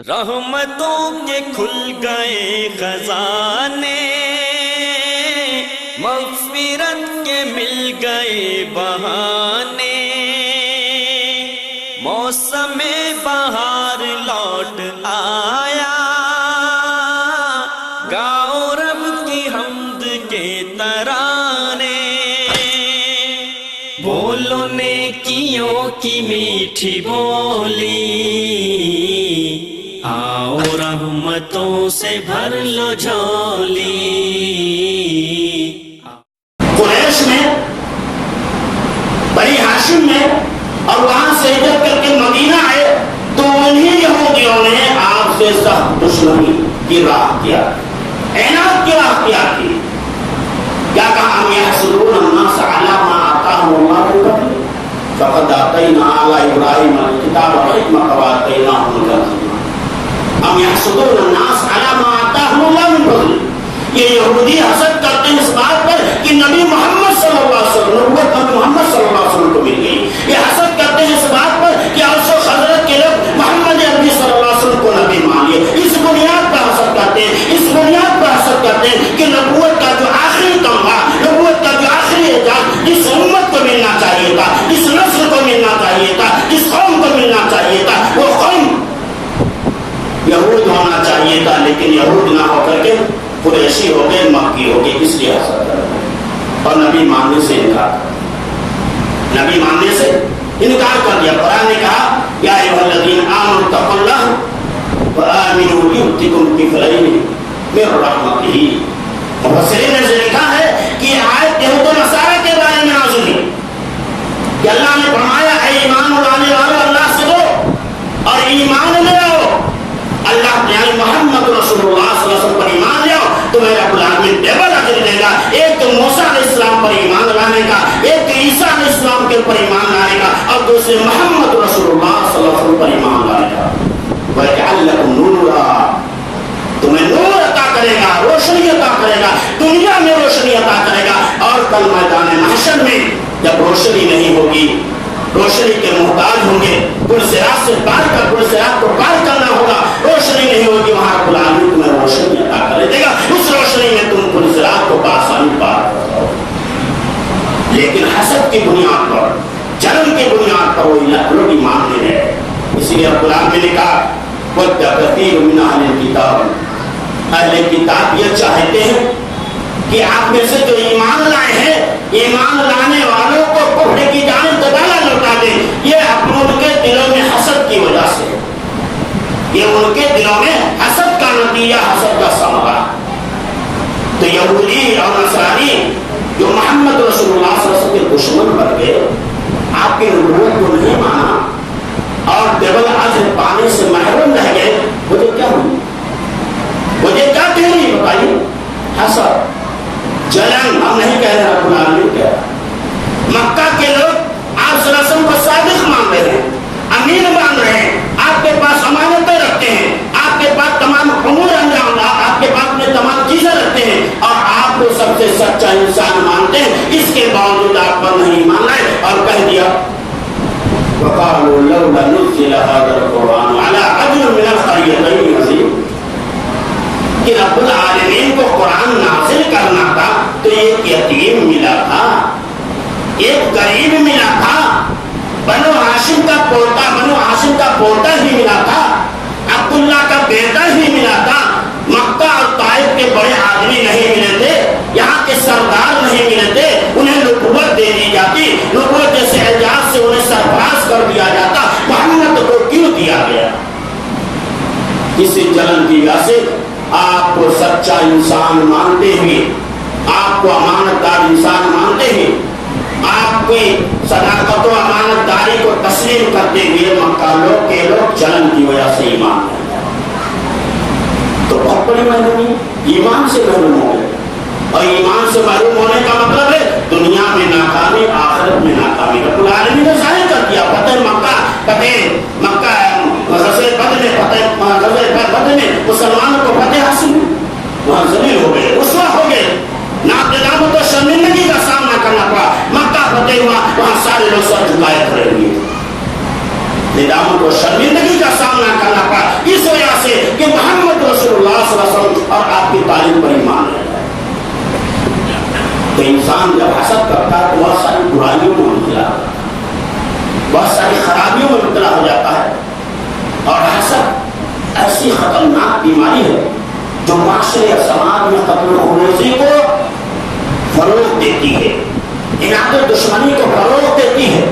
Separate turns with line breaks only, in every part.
رحمتوں کے کھل گئے خزانے، مغفرت کے مل گئے بہانے، موسم بہار لوٹ آیا، گاؤ رب کی حمد کے ترانے، بولو نیکیوں کی میٹھی بولی، آؤ رحمتوں سے بھر لو جھولی۔
قریش میں، بنی ہاشم میں، اور وہاں سے ہجرت کر کے مدینہ آئے تو انہی یہودیوں نے آپ سے سخت دشمنی کی راہ کیا، عناد کی راہ کیا کی۔ کیا کہا؟ ام یحسدون الناس علی ما آتاهم اللہ من فضلہ فقد آتینا آل ابراہیم الکتاب والحکمۃ وآتیناہم الحکمۃ ام یحسدون الناس علی ما آتاهم اللہ من فضلہ۔ یہ یہودی حسد کرتے ہیں اس بات پر کہ نبی محمد صلی اللہ علیہ وسلم، نبوت نبی محمد صلی اللہ علیہ وسلم کو مل گئی۔ یہ حسد کرتے ہیں اس بات پر کہ اوس و خزرج کے لوگ محمد عربی صلی اللہ علیہ وسلم کو نبی مان لیے۔ اس بنیاد پر حسد کرتے ہیں، اس بنیاد پر حسد کرتے ہیں کہ نبوت کا جو آخری تمغہ، نبوت کا جو آخری اعزاز جس امت کو ملنا چاہیے تھا، جس نسل کو ملنا چاہیے تھا، جس قوم کو ملنا چاہیے تھا، وہ قوم یہود ہونا چاہیے تھا، لیکن یہود نہ ہو کر کے قریشی ہو گئے، مکی ہو گئے، اس لیے حسد کر رہے ہیں اور نبی ماننے سے انکار کر، نبی ماننے سے انکار کر دیا۔ قرآن نے کہا یا ایھا الذین آمنوا اتقوا اللہ وآمنوا یؤتکم کفلین من رحمتہ۔ مفسرین نے لکھا ہے کہ یہ آیت یہود و نصارہ کے بارے میں نازل ہوئی کہ اللہ نے فرمایا اے ایمان لانے والو اللہ سے دو اور ایمان لے آؤ، اللہ یعنی محمد رسول اللہ صلی اللہ علیہ وسلم پر ایمان لے آؤ تو میرا رب العالمین ڈبل اجر دے گا۔ ایک تو موسیٰ علیہ السلام پر ایمان لانے کا، ایک تو عیسیٰ علیہ السلام کے اوپر ایمان لانے کا، اور دوسرے محمد رسول اللہ صلی اللہ علیہ وسلم پر ایمان لانے کا۔ وَيَجْعَلْ لَكُمْ نُورًا، تمہیں نور عطا کرے گا، روشنی عطا کرے گا، دنیا میں روشنی عطا کرے گا، اور کل میدان محشر میں جب روشنی نہیں ہوگی، روشنی کے محتاج ہوں گے، پرصراط سے پرصراط کو پار کرنا ہوگا، روشنی نہیں ہوگی، وہاں رب العالمین تمہیں روشنی عطا کر دے گا، اس روشنی میں تم پرصراط کو بآسانی پار کر جاؤ۔ لیکن حسد کی بنیاد پر، جلن کی بنیاد پر وہ لوگ ایمان نہیں رہے۔ اسی لیے رب العالمین نے کہا وَدَّ كَثِيرٌ مِّنْ أَهْلِ الْكِتَابِ، اہل کتاب یہ چاہتے ہیں کہ آپ میں سے جو ایمان لائے ہیں، ایمان لانے والوں کو کفر کی جانب دوبارہ لوٹا دیں۔ یہ ان کے دلوں میں حسد کی وجہ سے، یہ ان کے دلوں میں حسد کا نتیجہ، حسد کا ثمرہ۔ تو یہودی اور نصرانی جو محمد رسول اللہ صلی اللہ علیہ وسلم کے دشمن بن گئے، آپ کی نبوت کو نہیں مانا اور ڈبل اجر پانے سے محروم رہ گئے، وجہ کیا ہوئی؟ وجہ کیا کہہ رہی بتائیے؟ حسد، جلن۔ ہم نہیں کہہ رہے، رب العالمین کہہ رہا۔ مکہ کے لوگ آپ صلی اللہ علیہ وسلم کو صادق مان رہے ہیں، امین مان رہے ہیں، آپ کے پاس امانتیں رکھتے ہیں، آپ کے پاس تمام امور انجام، آپ کے پاس میں تمام چیزیں رکھتے ہیں، اور آپ کو سب سے سچا انسان مانتے ہیں، اس کے باوجود آپ پر نہیں مان رہے، اور کہہ دیا وَقَالُوا لَوْلَا نُزِّلَ هَذَا الْقُرْآنُ عَلَىٰ رَجُلٍ مِّنَ الْقَرْيَتَيْنِ عَظِيمٍ۔ کہ رب العالمین کو قرآن نازل کرنا تھا تو ایک یتیم ملا تھا، ایک غریب ملا تھا، بنو ہاشم کا پوتا ہی ملا تھا، عبداللہ کا بیٹا ہی ملا تھا۔ مکہ اور طائف کے بڑے آدمی نہیں ملے تھے، یہاں کے سردار نہیں ملے تھے، انہیں نبوت دے دی جاتی، نبوت جیسے اعزاز سے انہیں سرفراز کر دیا جاتا، محمد کو کیوں دیا گیا؟ کسی جلن کی وجہ سے آپ کو سچا انسان مانتے ہوئے، آپ کو امانت دار انسان مانتے ہوئے، آپ کی صداقت و امانت داری کو تسلیم کرتے ہوئے مکہ کے لوگ جلن کی وجہ سے ایمان نہیں لائے، تو بہت بڑی محرومی، ایمان سے محروم ہو گئے۔ اور ایمان سے محروم ہونے کا مطلب ہے دنیا میں ناکامی، آخرت میں ناکامی۔ رب العالمین نے ظاہر کر دیا، فتح مکہ غزوہ بدر میں مسلمانوں کو فتح حاصل ہوئی، وہاں ذلیل ہو گئے، رسوا ہو گئے، ندامت و شرمندگی کا سامنا کرنا پڑا۔ مکہ فتح ہوا، وہاں سارے لوگ سر جھکائے کھڑے ہوئے، ندامت و شرمندگی کا سامنا کرنا پڑا۔ اس وجہ تو انسان جب حسد کرتا ہے تو بہت ساری برائیوں میں مبتلا ہوتا ہے، بہت ساری خرابیوں میں مبتلا ہو جاتا ہے. اور حسد ایسی خطرناک بیماری ہے جو معاشرے یا سماج میں قتل و خنوزی کو فروغ دیتی ہے، انعاد دشمنی کو فروغ دیتی ہے.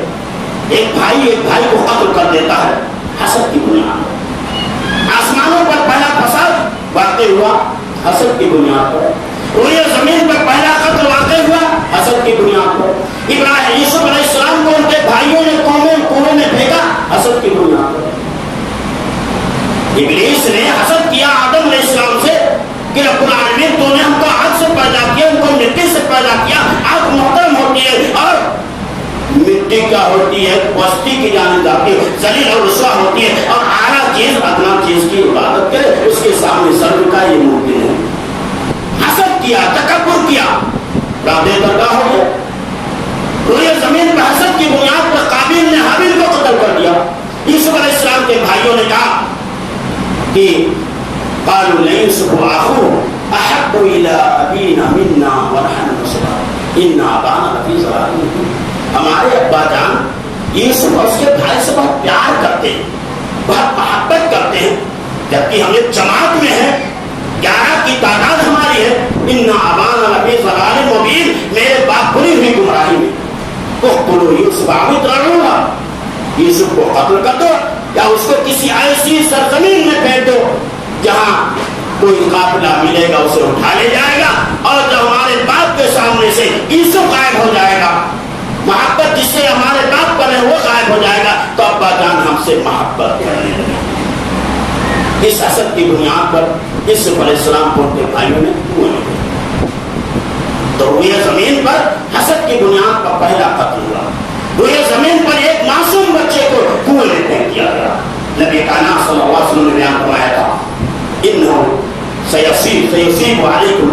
ایک بھائی کو قتل کر دیتا ہے حسد کی بنیاد پر. آسمانوں پر پہلا فساد واقع ہوا حسد کی بنیاد پر. روئے زمین پر پہلا قتل واقع ہوا حسد کی بنیاد پر. ابراہیم یوسف علیہ السلام کو ان کے بھائیوں نے کنویں میں پھینکا حسد کی بنیاد پر. ابلیس نے حسد کیا آدم علیہ السلام سے کہ رب العالمین تو نے ہم کو آگ سے پیدا کیا، ہم کو مٹی سے پیدا کیا. آگ محترم ہوتی ہے اور مٹی کیا ہوتی ہے؟ پستی کی جانب جاتی ہے، ذلیل اور رسوا ہوتی ہے. اور اعلیٰ چیز ادنا چیز کی عبادت کرے اس کے سامنے سر کا یہ ممکن ہے. حسد کیا، تکبر کیا، رادے درگاہ ہو گیا. روئے زمین پر حسد کی بنیاد پر قابیل نے حابیل کو قتل کر دیا. یوسف علیہ السلام کے بھائیوں نے کہا کہ قالوا ليوسف واخوه احب الى ابينا منا ونحن نصر ان ابانا لفي ضلال مبين. ہمارے ابا جان یوسف اور اس کے بھائی سے بہت پیار کرتے ہیں، بہت محبت کرتے ہیں، جبکہ ہم ایک جماعت میں ہیں، 11 کی تعداد ہماری ہے. ان ابانا لفی ضلال مبین، میرے باپ بری ہوئی گمراہی میں. اقتلوا یوسف او اطرحوه، یوسف کو قتل کر دو یا اس کو کسی ایسی سرزمین میں پھینک دو جہاں کوئی قافلہ ملے گا اسے اٹھا لے جائے گا. اور جب ہمارے باپ کے سامنے سے یوسف غائب ہو جائے گا، محبت جس سے ہمارے باپ پر ہے وہ غائب ہو جائے گا، تو ابا جان ہم سے محبت کرنے لگے. اس حسد کی بنیاد پر یوسف علیہ السلام کو ان کے بھائیوں نے کنویں. تو روئے زمین پر حسد کی بنیاد پر پہلا قتل ہوا. روئے زمین پر ایک معصوم بچے کو کنویں میں پھینک دیا گیا. نبی کائنات صلی اللہ علیہ وسلم نے بیان فرمایا تھا انه سيصيب عليكم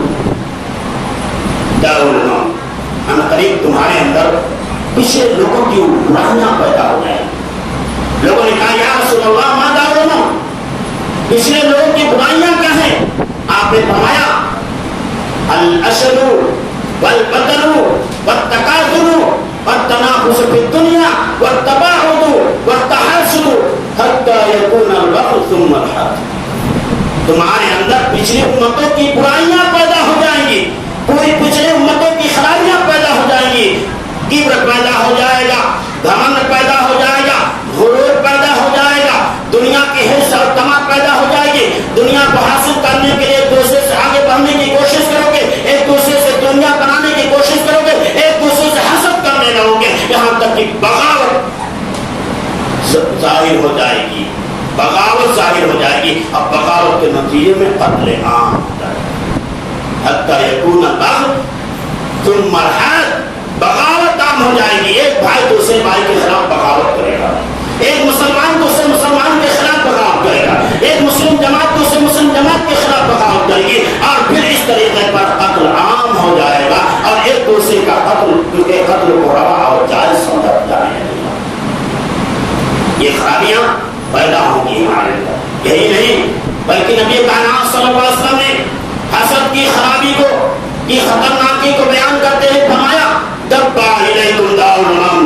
داء النوم، ہم قریب تمہارے اندر پچھلے لوگوں کی برائیاں پیدا ہو جائیں. لوگوں نے کہا یا رسول اللہ ما داء النوم، پچھلے لوگوں کی برائیاں کیا ہیں؟ آپ نے فرمایا الاشد والبدر والتکاثر والتنافس في الدنيا والتباعد والتحاسد حتى يكون الوقت ثم الحد. تمہارے اندر پچھلی امتوں کی برائیاں پیدا ہو جائیں گی، پوری پچھلی امتوں کی خرابیاں پیدا ہو جائیں گی. کبر پیدا ہو جائے گا، گھمنڈ پیدا ہو جائے گا، غرور پیدا ہو جائے گا، دنیا کی حرص اور طمع پیدا ہو جائے گی. دنیا کو حاصل کرنے کے لیے ایک دوسرے سے آگے بڑھنے کی کوشش کرو گے، ایک دوسرے سے دنیا بنانے کی کوشش کرو گے، ایک دوسرے سے حسد کرنے لگو گے، یہاں تک کہ بغاوت ظاہر ہو جائے گی. بغاوت ظاہر ہو جائے گی. اب بغاوت کے نتیجے میں قتل عام ہو جائے گا. حتی یکون البغی ثم الحد، بغاوت عام ہو جائے گی. ایک بھائی دوسرے بھائی کے خلاف بغاوت کرے گا، ایک مسلمان دوسرے مسلمان کے خلاف بغاوت کرے گا، ایک مسلم جماعت دوسرے مسلم جماعت کے خلاف بغاوت کرے گی. اور پھر اس طریقے پر قتل عام ہو جائے گا اور ایک دوسرے کا قتل کو روا اور جائز سمجھا جائے گا. یہ خرابیاں پیدا ہوں گی ہمارے اندر. یہی نہیں بلکہ نبی کائنات صلی اللہ علیہ وسلم نے حسد کی خرابی کو، کی خطرناکی کو بیان کرتے ہوئے فرمایا دبا الیکم داء الامم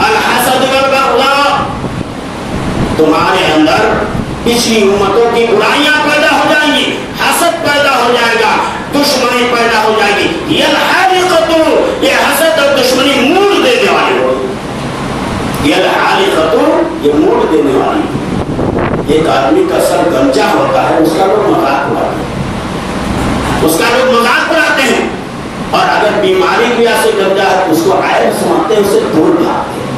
الحسد والبغضاء، تمہارے اندر پچھلی امتوں کی برائیاں پیدا ہو جائیں گی، حسد پیدا ہو جائے گا، دشمنی پیدا ہو جائے گی. یہ الحالقۃ، یہ حسد اور دشمنی موڑ دینے والی ہوگی. یہ الحالقۃ، یہ موڑ دینے والی. ایک آدمی کا سر گنجا ہوتا ہے، اس کا لوگ مذاق اڑاتے ہیں، اس کا لوگ مذاق اڑاتے ہیں. اور اگر بیماری کی وجہ سے گنجا ہے تو اس کو عیب سمجھتے ہیں، اسے دور بھاگتے ہیں.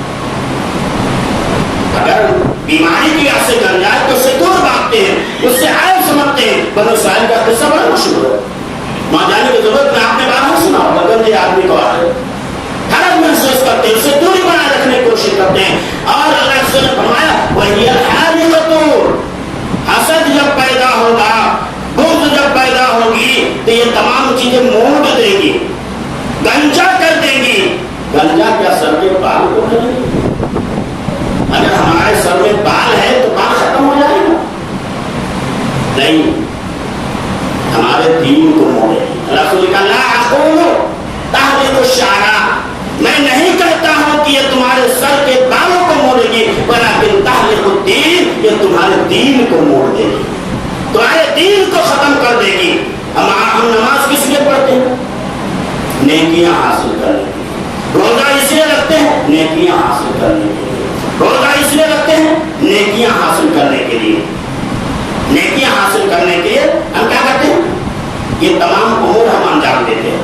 اگر بیماری کی وجہ سے گنجا ہے تو اسے دور بھاگتے ہیں، اس سے عیب سمجھتے ہیں. بنو اسرائیل کا قصہ بڑا مشہور ہے، وہاں جانے کی ضرورت میں آپ نے بارہ سنا ہوگا. گنجے آدمی کو آ رہے حرج محسوس کرتے ہیں، اسے دوری بنائے رکھنے کی کوشش کرتے ہیں. اور اللہ نے فرمایا وہی الحالقۃ، حسد جب پیدا ہوگا، بغض جب پیدا ہوگی تو یہ تمام چیزیں موڑ دے گی، گنجا کر دے گی. گنجا کیا سر کے بال کو کرے گی؟ اگر ہمارے سر میں بال ہے تو بال ختم ہو جائے گا؟ نہیں، ہمارے دین کو موڑے. رسول کا لا اقول دین کو موڑ دے گی، تمہارے دین کو ختم کر دے گی۔ ہم نماز کس لیے پڑھتے ہیں؟ نیکیاں حاصل کرنے کے لیے۔ روزہ اس لیے رکھتے ہیں نیکیاں حاصل کرنے کے لیے۔ روزہ اس لیے رکھتے ہیں نیکیاں حاصل کرنے کے لیے۔ نیکیاں حاصل کرنے کے لیے ہم کیا کرتے ہیں؟ یہ تمام امور ہم انجام دیتے ہیں۔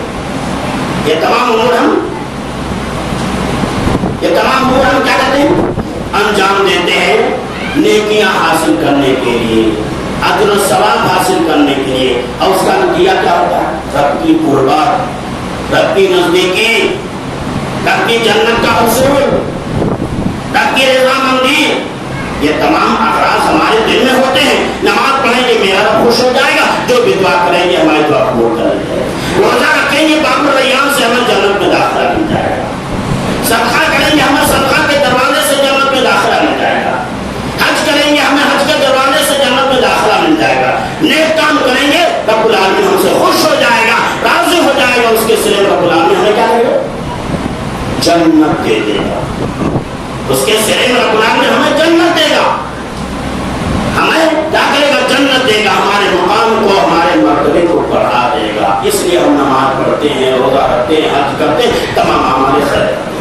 یہ تمام امور ہم کیا کرتے ہیں؟ انجام دیتے ہیں نیکیاں حاصل کرنے کے لیے، اجر و ثواب حاصل کرنے کے لیے۔ اور اس کا نتیجہ کیا ہوتا ہے؟ رب کی قربت، رب کی نزدیکی، رب کی جنت کا حصول، رب کی رضامندی۔ یہ تمام اغراض ہمارے دل میں ہوتے ہیں۔ نماز پڑھیں گے میرا رب خوش ہو جائے گا، جو بھی دعا کریں گے ہماری دعا قبول کریں گے۔ روزہ رکھیں گے باب الریان سے ہمیں جنت میں داخلہ مل جائے گا۔ صدقہ کریں گے ہمیں صدقہ کے دروازے سے جنت میں داخلہ مل جائے گا۔ حج کریں گے ہمیں حج کے دروازے سے جنت میں داخلہ مل جائے گا۔ نیک کام کریں گے رب العالمین ہم سے خوش ہو جائے گا، راضی ہو جائے گا۔ اس کے سلے رب العالمین ہمیں کیا دے گا؟ جنت دے دے گا۔ اس کے سلے میں رب العالمین ہمیں جنت دے گا۔ ہمیں کیا کرے گا؟ جنت دے گا۔ ہمارے مقام کو، ہمارے مرتبے کو بڑھا دے گا۔ اس لیے ہم نماز پڑھتے ہیں، روزہ رکھتے ہیں، حج کرتے ہیں، تمام ہمارے خیر کرتے ہیں۔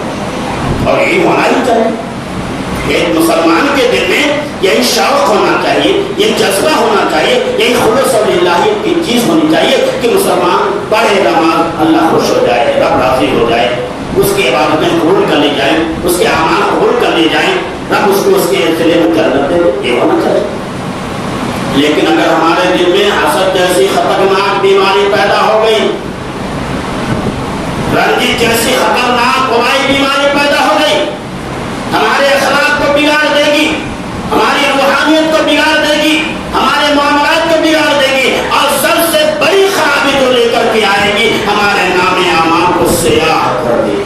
اور یہی ہونا ہی چاہیے۔ ایک مسلمان کے دل میں یہی شوق ہونا چاہیے، یہ جذبہ ہونا چاہیے، یہی خلوص اور الہیت کی چیز ہونی چاہیے کہ مسلمان پڑھے نماز، اللہ خوش ہو جائے، رب راضی ہو جائے، اس کی عبادتیں قبول کر لی جائیں، اس کے اعمال قبول کر لی جائیں، رب اس کو اس کے سلے میں جنت دے، یہ ہونا چاہیے۔ لیکن اگر ہمارے دل میں حسد جیسی خطرناک بیماری پیدا ہو گئی، رنجش جیسی خطرناک وبائی بیماری پیدا ہو گئی، ہمارے اخلاق کو بگاڑ دے گی، ہماری روحانیت کو بگاڑ دے گی، ہمارے معاملات کو بگاڑ دے گی، اور سب سے بڑی خرابی جو لے کر کے آئے گی ہمارے نام اعمال کو سیاہ کر دے گی۔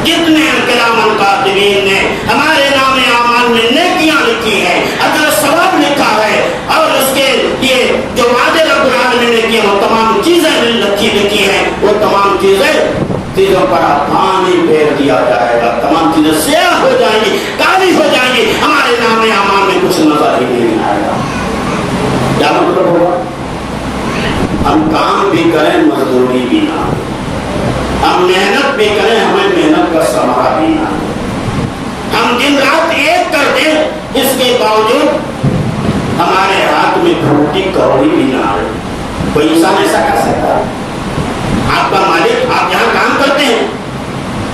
کتنے کرام کاتبین نے ہمارے نام اعمال میں نیکیاں لکھی ہیں، اجر ثواب لکھا ہے، اور اس کے یہ جو وعدے رب العالمین نے کیے وہ تمام چیزیں لکھی ہیں، وہ تمام چیزوں پر پانی پھیر دیا جائے گا، تمام چیزیں سیاہ ہو جائیں گی، کالی ہو جائیں گی، ہمارے نام اعمال میں کچھ نظر ہی نہیں آئے گا۔ کیا مطلب ہوگا؟ ہم کام بھی کریں مزدوری بھی نہ، ہم محنت بھی کریں ہمیں محنت کا ثمرہ بھی نہ، ہم دن رات ایک کر دیں اس کے باوجود ہمارے ہاتھ میں روٹی کوڑی بھی نہ آئے۔ کوئی انسان ایسا کر سکتا ہے؟ آپ کا مالک، آپ جہاں کام کرتے ہیں،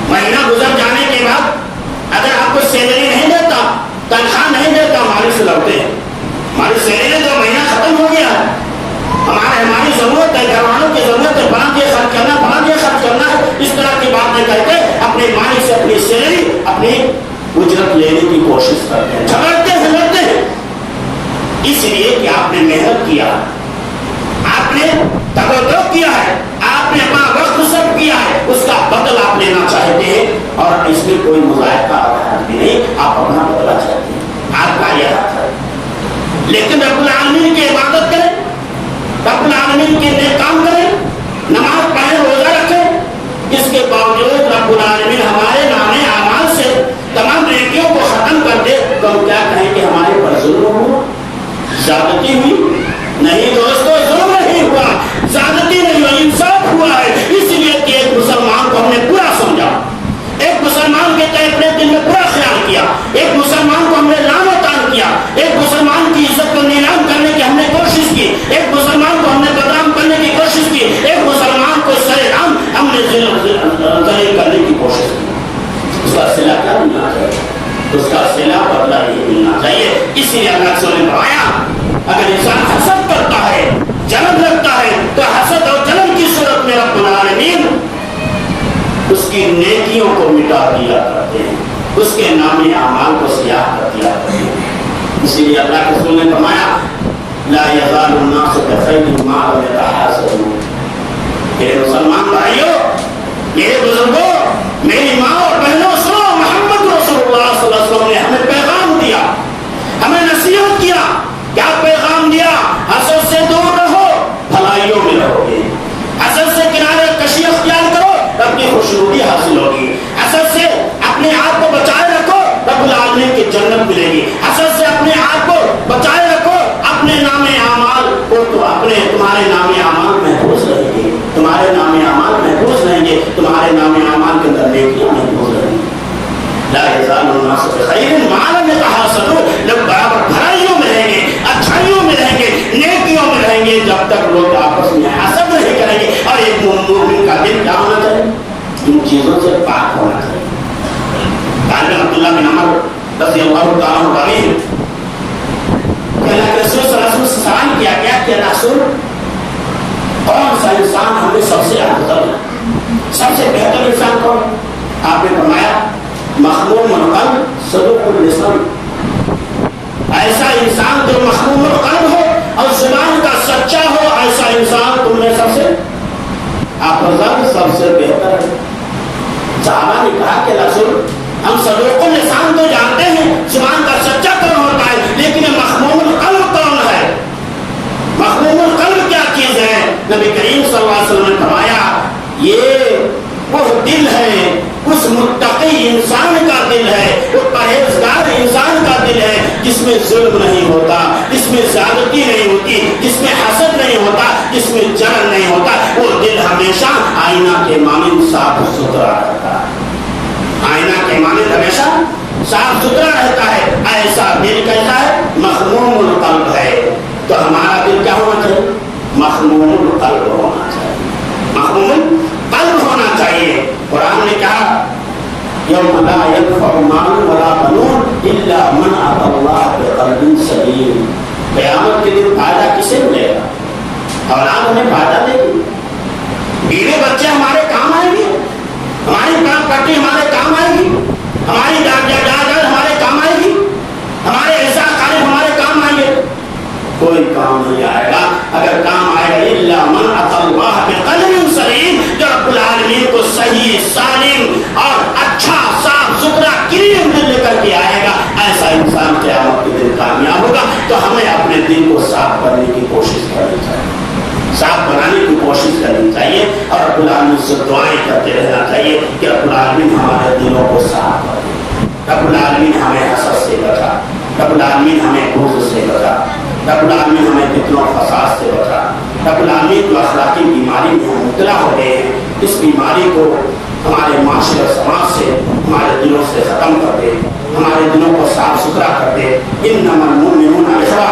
مہینہ گزر جانے کے بعد اگر آپ کو سیلری نہیں دیتا، تنخواہ نہیں دیتا، مالک سے لڑتے ہیں، ہماری سیلری تو مہینہ ختم ہو گیا ہے، ہماری ضرورت ہے، گھر والوں کی ضرورت ہے، فلاں یہ خرچ کرنا، فلاں یہ خرچ کرنا ہے، اس طرح کی باتیں کر کے اپنے مالک سے اپنی سیلری، اپنی اجرت لینے کی کوشش کرتے ہیں، جھگڑتے ہیں، لڑتے ہیں، اس لیے کہ آپ نے محنت کیا، آپ نے تگو کیا ہے، آپ نے اپنا وقت صرف کیا ہے، اس کا بدل آپ لینا چاہتے ہیں، اور اس میں کوئی مذائقہ بھی نہیں، آپ اپنا بدلہ چاہتے ہیں، آپ کا یہ حق ہے۔ لیکن رب العالمین کی عبادت کریں، رب العالمین کے نیک کام کریں، نماز پڑھیں، روزہ رکھیں، اس کے باوجود رب العالمین ہمارے نام اعمال سے تمام نیکیوں کو ختم کر دے تو ہم کیا کہیں کہ ہمارے پر ظلم ہوا، زیادتی ہوئی؟ نہیں دوستو، ظلم نہیں ہوا، زیادتی نہیں ہوئی، انصاف ہوا ہے۔ اس لیے کہ ایک مسلمان کو ہم نے برا سمجھا، ایک مسلمان کے تئیں اپنے دل میں برا خیال کیا، ایک مسلمان کو ہم نے لعن و طعن کیا، ایک مسلمان کی عزت کو نیلام کرنے کی ہم نے کوشش کی، ایک مسلمان کو ہم نے بدنام کرنے کی کوشش کی، ایک مسلمان کو سر عام ہم نے ذلیل کرنے کی کوشش کی۔ اس کا صلہ کیا ملنا چاہیے؟ اس کا صلہ بدلہ یہ ملنا چاہیے۔ اس لیے اللہ رسول نے فرمایا اگر انسان حسد کرتا ہے، جلن رکھتا ہے، تو حسد اور جلن کی صورت میں رب العالمین اس کی نیکیوں کو مٹا دیا کرتے ہیں، اس کے نام اعمال کو سیاہ کر دیا کرتے ہیں۔ اسی لیے اللہ کے رسول نے فرمایا لا یزال الناس بخیر ما لم یتحاسدوا۔ میرے مسلمان بھائیوں، میرے بزرگوں، میری ماں اور بہنوں، سنو، محمد رسول اللہ صلی اللہ علیہ وسلم نے ہمیں پیغام دیا، ہمیں نصیحت کیا۔ کیا پیغام دیا؟ حسد سے دور رہو، بھلائیوں میں رہو گے، حسد سے کنارے کشی اختیار کرو، رب کی خوشنودی حاصل ہوگی، حسد سے اپنے آپ کو بچائے رکھو، رب العالمین کی جنت ملے گی، حسد سے اپنے آپ کو رسول کون سا انسان ہمیں سب سے افضل ہے, سب سے بہتر انسان کون ہے؟ آپ نے فرمایا مخموم القلب صدوق اللسان, ایسا انسان جو مخموم القلب ہو اور زبان کا سچا ہو, ایسا انسان تم میں سب سے افضل, سب سے بہتر ہے. صحابہ نے کہا کہ رسول ہم صدوق اللسان تو جانتے ہیں, زبان کا سچا کون ہوتا ہے, لیکن مخموم القلب کون ہے؟ مخموم القلب کیا چیز ہے؟ نبی کریم صلی اللہ علیہ وسلم نے فرمایا یہ وہ دل ہے, اس متقی انسان کا دل ہے, وہ پرہیزگار انسان کا دل ہے, جس میں ظلم نہیں ہوتا, جس میں زیادتی نہیں ہوتی, جس میں حسد نہیں ہوتا, جس میں جلن نہیں ہوتا. وہ دل ہمیشہ آئینہ کے مانند صاف ستھرا رہتا ہے, آئینہ کے مانند ہمیشہ صاف ستھرا رہتا ہے. ایسا دل کیسا ہے؟ مخموم القلب ہے. تو ہمارا دل کیا ہونا چاہیے؟ مخموم القلب ہونا چاہیے, مخموم القلب ہونا چاہیے. قرآن نے کہا یوم لا ينفع مال ولا بنون الا من اتى الله بقلب سلیم. قیامت کے دن فائدہ کسے ملے گا؟ اولاد ہمیں فائدہ دے گی, بیوی بچے ہمارے کام آئیں گے, ہماری کام پٹی ہمارے کام آئے گی, ہماری جائیداد ہمارے کام آئے گی, ہمارے ایسا خالق ہمارے کام آئیں گے؟ کوئی کام نہیں آئے گا. اگر کام آئے گا الا من اتى الله بقلب سلیم, جو رب العالمین کو صحیح سالم اور اچھا صاف ستھرا کلین دل لے کر کے آئے گا, ایسا انسان قیامت کے دن کامیاب ہوگا. تو ہمیں اپنے دل کو صاف کرنے کی کوشش کرنی چاہیے, صاف بنانے کی کوشش کرنی چاہیے, اور رب العالمین سے دعائیں کرتے رہنا چاہیے کہ رب العالمین ہمارے دلوں کو صاف کر دے, رب العالمین ہمیں حسد سے بچا, رب العالمین ہمیں بغض سے بچا, رب العالمین ہمیں فتنوں و فساد سے بچا. رب العالمین جو اخلاقی بیماری میں ہم مبتلا ہو گئے ہیں, اس بیماری کو ہمارے معاشرے سماج سے, ہمارے دلوں سے ختم کر دے, ہمارے دلوں کو صاف ستھرا کر دے. انما المؤمنون اخوہ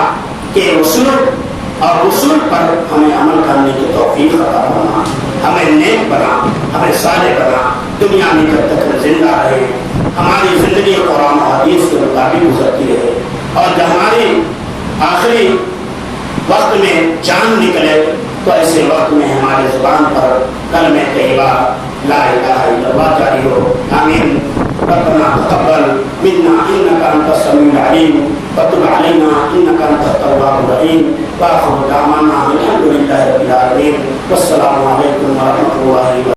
کے اصول اور اصول پر ہمیں عمل کرنے کی توفیق عطا فرما, ہمیں نیک بنا, ہمیں صالح بنا. دنیا میں جب تک زندہ رہے ہماری زندگی قرآن و حدیث کے مطابق گزرتی رہے, اور جب ہماری آخری وقت میں جان نکلے تو ایسے وقت میں ہماری زبان پر کلمہ طیبہ لا الہ الا اللہ جاری ہو. آمین. ربنا تقبل منا انك انت السميع العليم وتب علينا انك انت التواب الرحيم. واخر دعوانا الحمد لله رب العالمين والسلام عليكم ورحمه الله وبركاته.